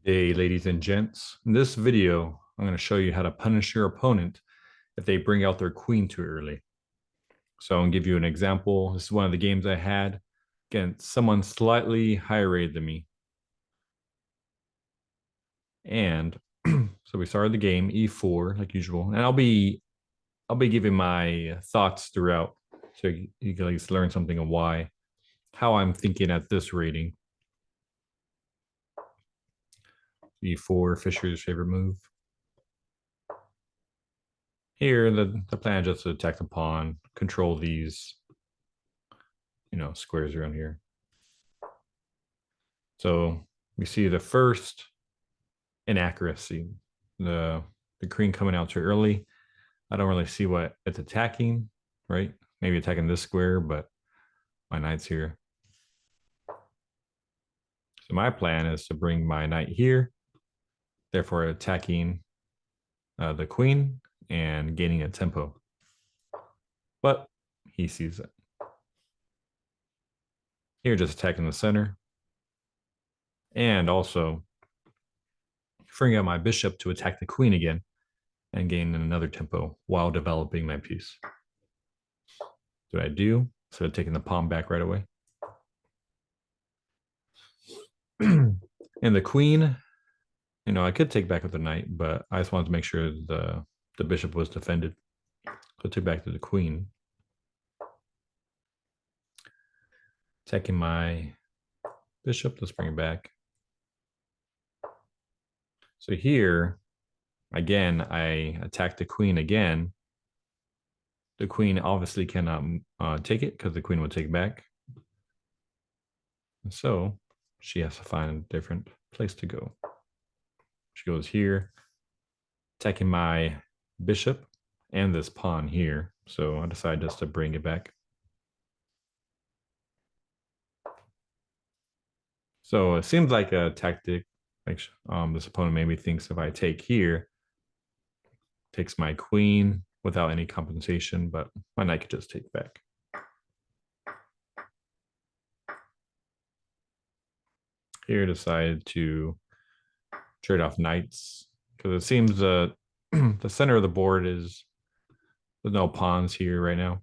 Hey, ladies and gents. In this video, I'm going to show you how to punish your opponent if they bring out their queen too early. So I'm going to give you an example. This is one of the games I had against someone slightly higher rated than me. And so we started the game, e4, like usual. And I'll be giving my thoughts throughout so you can at least learn something of how I'm thinking at this rating. e4, Fischer's favorite move. Here, the plan is just to attack the pawn, control these, squares around here. So we see the first inaccuracy, the queen coming out too early. I don't really see what it's attacking, right? Maybe attacking this square, but my knight's here. So my plan is to bring my knight here, therefore attacking the queen and gaining a tempo. But he sees it. Here, just attacking the center. And also freeing out my bishop to attack the queen again and gain another tempo while developing my piece. What I do, instead of taking the pawn back right away. And the queen, I could take back with the knight, but I just wanted to make sure the bishop was defended. So I took back to the queen. Taking my bishop, let's bring it back. So here, again, I attack the queen again. The queen obviously cannot take it because the queen would take back. And so she has to find a different place to go. She goes here, attacking my bishop and this pawn here. So I decided just to bring it back. So it seems like a tactic. Like this opponent maybe thinks if I take here, takes my queen without any compensation, but my knight could just take back. Here decided to trade off knights because it seems the center of the board is there's no pawns here right now.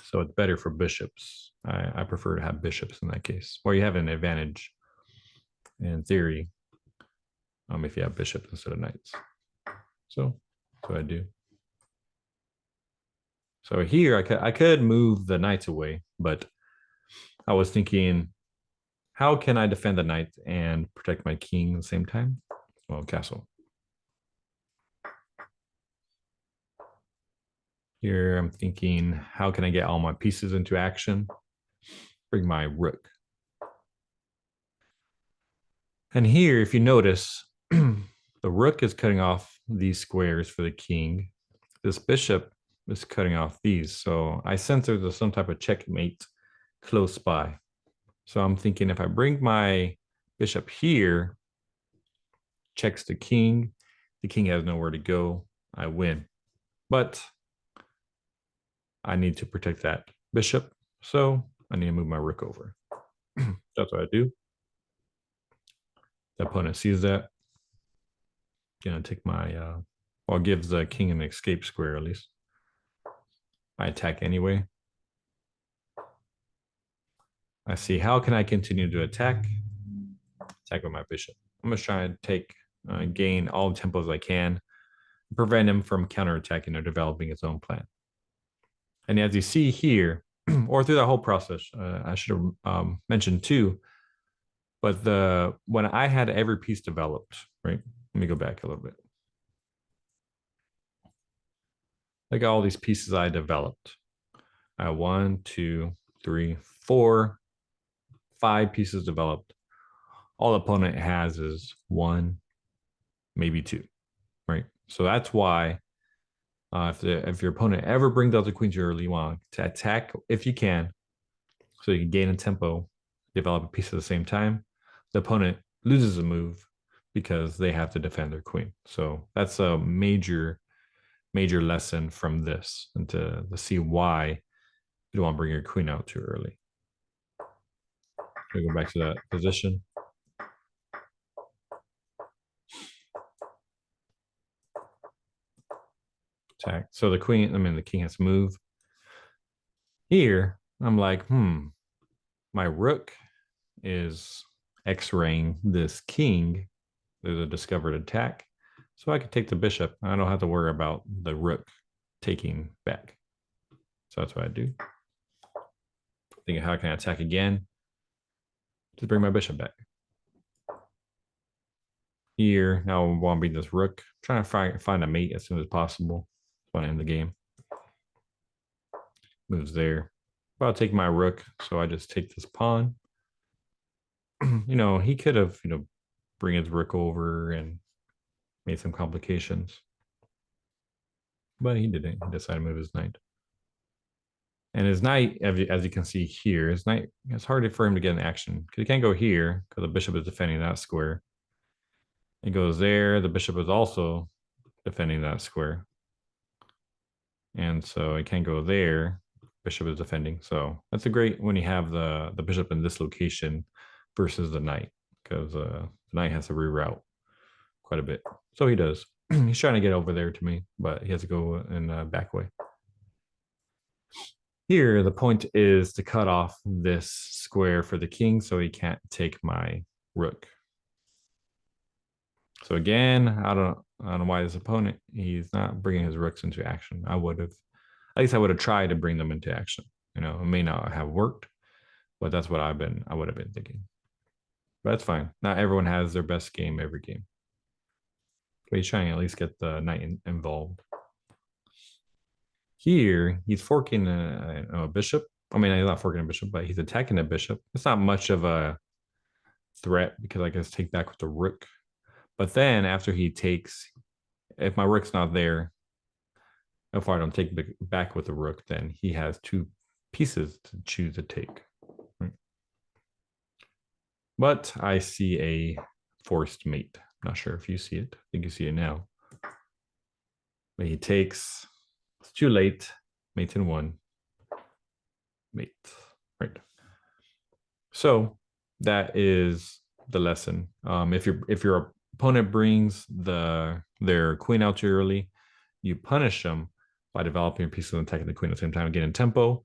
So it's better for bishops. I prefer to have bishops in that case, or you have an advantage in theory if you have bishops instead of knights. So that's what I do. So here I could move the knights away, but I was thinking, how can I defend the knight and protect my king at the same time? Well, castle. Here I'm thinking, how can I get all my pieces into action? Bring my rook. And here, if you notice, the rook is cutting off these squares for the king. This bishop is cutting off these. So I sense there's some type of checkmate close by. So I'm thinking if I bring my bishop here, checks the king has nowhere to go, I win. But I need to protect that bishop. So I need to move my rook over. That's what I do. The opponent sees that. Gonna take my well, gives the king an escape square at least. I attack anyway. I see how can I continue to attack? Attack with my bishop. I'm just trying to take gain all the tempos I can, prevent him from counterattacking or developing his own plan. And as you see here, or through that whole process, I should have mentioned too, but when I had every piece developed, right? Let me go back a little bit. Look at all these pieces I developed. I have 1, 2, 3, 4, 5 pieces developed. All the opponent has is 1, maybe 2, right? So that's why if your opponent ever brings out the queen too early, you want to attack if you can, so you can gain a tempo, develop a piece at the same time. The opponent loses a move because they have to defend their queen. So that's a major lesson from this, and to see why you don't want to bring your queen out too early. We go back to that position. attack. So the king has to move. Here, I'm like, my rook is X-raying this king. There's a discovered attack. So I could take the bishop. I don't have to worry about the rook taking back. So that's what I do. Thinking, how can I attack again? Just bring my bishop back. Here, now I want to beat this rook. I'm trying to find a mate as soon as possible. I want to end the game. Moves there. But I'll take my rook, so I just take this pawn. He could have, bring his rook over and made some complications. But he didn't. He decided to move his knight. And his knight, as you can see here, his knight, it's hard for him to get in action because he can't go here because the bishop is defending that square. It goes there. The bishop is also defending that square. And so he can't go there. Bishop is defending. So that's a great when you have the bishop in this location versus the knight, because the knight has to reroute quite a bit. So he does. He's trying to get over there to me, but he has to go in a back way. Here, the point is to cut off this square for the king so he can't take my rook. So again, I don't know why this opponent, he's not bringing his rooks into action. At least I would have tried to bring them into action. It may not have worked, but that's what I would have been thinking. But that's fine. Not everyone has their best game every game. But he's trying to at least get the knight involved. Here, he's forking a bishop. I mean, he's not forking a bishop, but he's attacking a bishop. It's not much of a threat because I can just take back with the rook. But then after he takes, if my rook's not there, if I don't take back with the rook, then he has two pieces to choose to take. Right? But I see a forced mate. Not sure if you see it. I think you see it now. But he takes, it's too late. Mate in one. Mate. Right. So that is the lesson. If your opponent brings their queen out too early, you punish them by developing your piece and attacking the queen at the same time, getting tempo.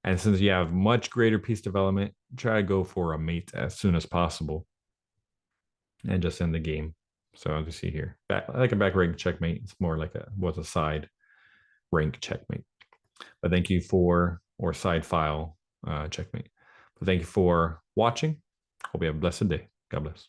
And since you have much greater piece development, try to go for a mate as soon as possible and just end the game. So as you see here, like a back rank checkmate, it's more like a side rank checkmate. But thank you or side file checkmate. But thank you for watching. Hope you have a blessed day. God bless.